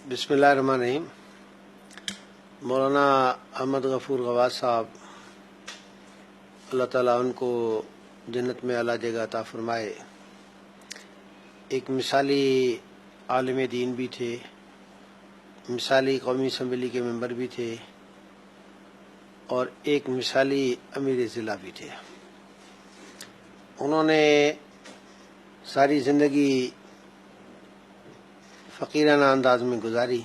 بسم اللہ الرحمن الرحیم۔ مولانا احمد غفور غواث صاحب، اللہ تعالیٰ ان کو جنت میں اعلیٰ جگہ عطا فرمائے، ایک مثالی عالم دین بھی تھے، مثالی قومی اسمبلی کے ممبر بھی تھے، اور ایک مثالی امیر ضلع بھی تھے۔ انہوں نے ساری زندگی فقیرانہ انداز میں گزاری۔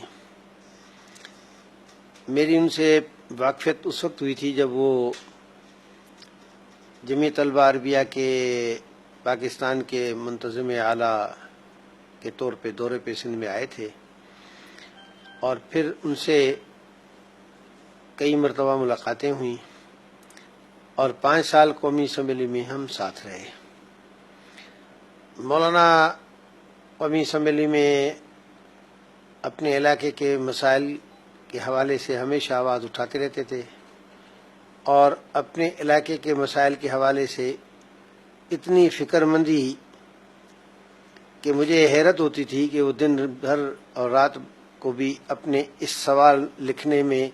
میری ان سے واقفیت اس وقت ہوئی تھی جب وہ جمعیت طلبہ عربیہ کے پاکستان کے منتظم اعلیٰ کے طور پہ دورے پہ سندھ میں آئے تھے، اور پھر ان سے کئی مرتبہ ملاقاتیں ہوئیں، اور 5 سال قومی اسمبلی میں ہم ساتھ رہے۔ مولانا قومی اسمبلی میں اپنے علاقے کے مسائل کے حوالے سے ہمیشہ آواز اٹھاتے رہتے تھے، اور اپنے علاقے کے مسائل کے حوالے سے اتنی فکر مندی کہ مجھے حیرت ہوتی تھی کہ وہ دن بھر اور رات کو بھی اپنے اس سوال لکھنے میں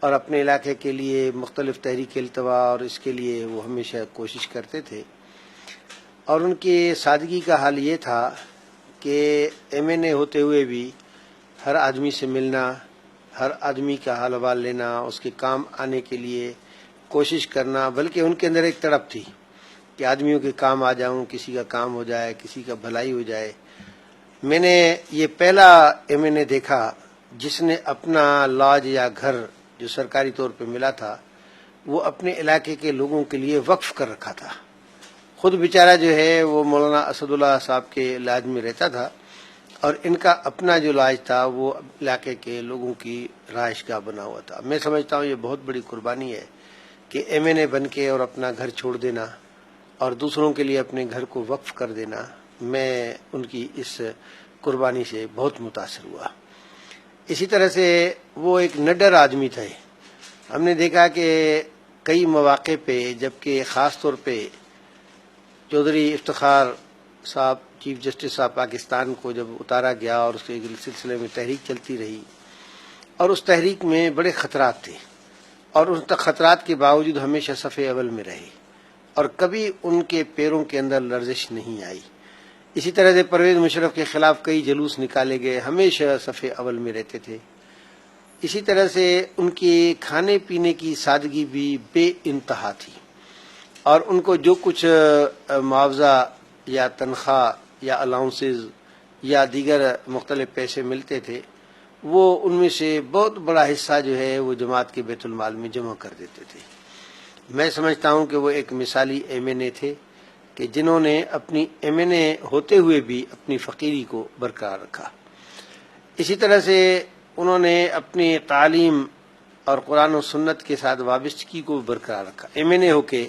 اور اپنے علاقے کے لیے مختلف تحریک التوا اور اس کے لیے وہ ہمیشہ کوشش کرتے تھے۔ اور ان کی سادگی کا حال یہ تھا کہ MNA ہوتے ہوئے بھی ہر آدمی سے ملنا، ہر آدمی کا حال حوال لینا، اس کے کام آنے کے لیے کوشش کرنا، بلکہ ان کے اندر ایک تڑپ تھی کہ آدمیوں کے کام آ جاؤں، کسی کا کام ہو جائے، کسی کا بھلائی ہو جائے۔ میں نے یہ پہلا MNA دیکھا جس نے اپنا لاج یا گھر جو سرکاری طور پہ ملا تھا وہ اپنے علاقے کے لوگوں کے لیے وقف کر رکھا تھا۔ خود بیچارہ جو ہے وہ مولانا اسد اللہ صاحب کے لاج میں رہتا تھا، اور ان کا اپنا جو لاج تھا وہ علاقے کے لوگوں کی رہائش گاہ بنا ہوا تھا۔ میں سمجھتا ہوں یہ بہت بڑی قربانی ہے کہ MNA بن کے اور اپنا گھر چھوڑ دینا اور دوسروں کے لیے اپنے گھر کو وقف کر دینا۔ میں ان کی اس قربانی سے بہت متاثر ہوا۔ اسی طرح سے وہ ایک نڈر آدمی تھے۔ ہم نے دیکھا کہ کئی مواقع پہ، جبکہ خاص طور پہ چودھری افتخار صاحب چیف جسٹس صاحب پاکستان کو جب اتارا گیا اور اس کے سلسلے میں تحریک چلتی رہی، اور اس تحریک میں بڑے خطرات تھے، اور ان خطرات کے باوجود ہمیشہ صفِ اول میں رہے، اور کبھی ان کے پیروں کے اندر لرزش نہیں آئی۔ اسی طرح سے پرویز مشرف کے خلاف کئی جلوس نکالے گئے، ہمیشہ صفِ اول میں رہتے تھے۔ اسی طرح سے ان کی کھانے پینے کی سادگی بھی بے انتہا تھی، اور ان کو جو کچھ معاوضہ یا تنخواہ یا الاؤنسز یا دیگر مختلف پیسے ملتے تھے، وہ ان میں سے بہت بڑا حصہ جو ہے وہ جماعت کے بیت المال میں جمع کر دیتے تھے۔ میں سمجھتا ہوں کہ وہ ایک مثالی MNA تھے کہ جنہوں نے اپنی MNA ہوتے ہوئے بھی اپنی فقیری کو برقرار رکھا۔ اسی طرح سے انہوں نے اپنی تعلیم اور قرآن و سنت کے ساتھ وابستگی کو برقرار رکھا۔ MNA ہو کے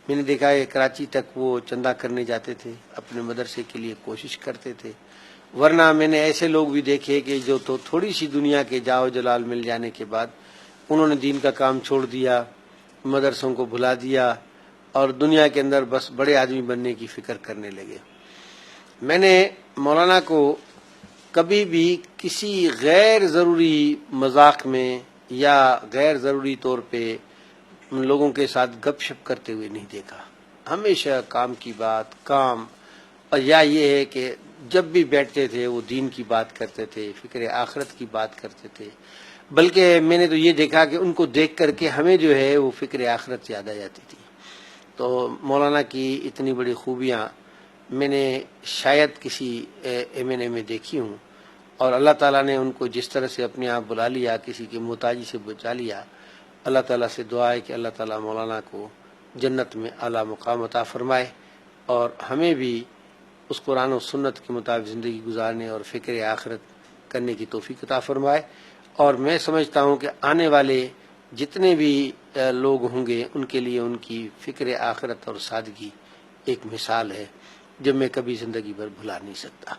میں نے دیکھا ہے کراچی تک وہ چندہ کرنے جاتے تھے، اپنے مدرسے کے لیے کوشش کرتے تھے، ورنہ میں نے ایسے لوگ بھی دیکھے کہ جو تو تھوڑی سی دنیا کے جاؤ جلال مل جانے کے بعد انہوں نے دین کا کام چھوڑ دیا، مدرسوں کو بھلا دیا، اور دنیا کے اندر بس بڑے آدمی بننے کی فکر کرنے لگے۔ میں نے مولانا کو کبھی بھی کسی غیر ضروری مذاق میں یا غیر ضروری طور پہ ان لوگوں کے ساتھ گپ شپ کرتے ہوئے نہیں دیکھا۔ ہمیشہ کام کی بات، کام، اور یا یہ ہے کہ جب بھی بیٹھتے تھے وہ دین کی بات کرتے تھے، فکر آخرت کی بات کرتے تھے، بلکہ میں نے تو یہ دیکھا کہ ان کو دیکھ کر کے ہمیں جو ہے وہ فکر آخرت یاد آ جاتی تھی۔ تو مولانا کی اتنی بڑی خوبیاں میں نے شاید کسی MNA میں دیکھی ہوں، اور اللہ تعالیٰ نے ان کو جس طرح سے اپنے آپ بلا لیا، کسی کی محتاجی سے بچا لیا۔ اللہ تعالیٰ سے دعا ہے کہ اللہ تعالیٰ مولانا کو جنت میں اعلیٰ مقام عطا فرمائے، اور ہمیں بھی اس قرآن و سنت کے مطابق زندگی گزارنے اور فکر آخرت کرنے کی توفیق عطا فرمائے۔ اور میں سمجھتا ہوں کہ آنے والے جتنے بھی لوگ ہوں گے ان کے لیے ان کی فکر آخرت اور سادگی ایک مثال ہے جو میں کبھی زندگی بھر بھلا نہیں سکتا۔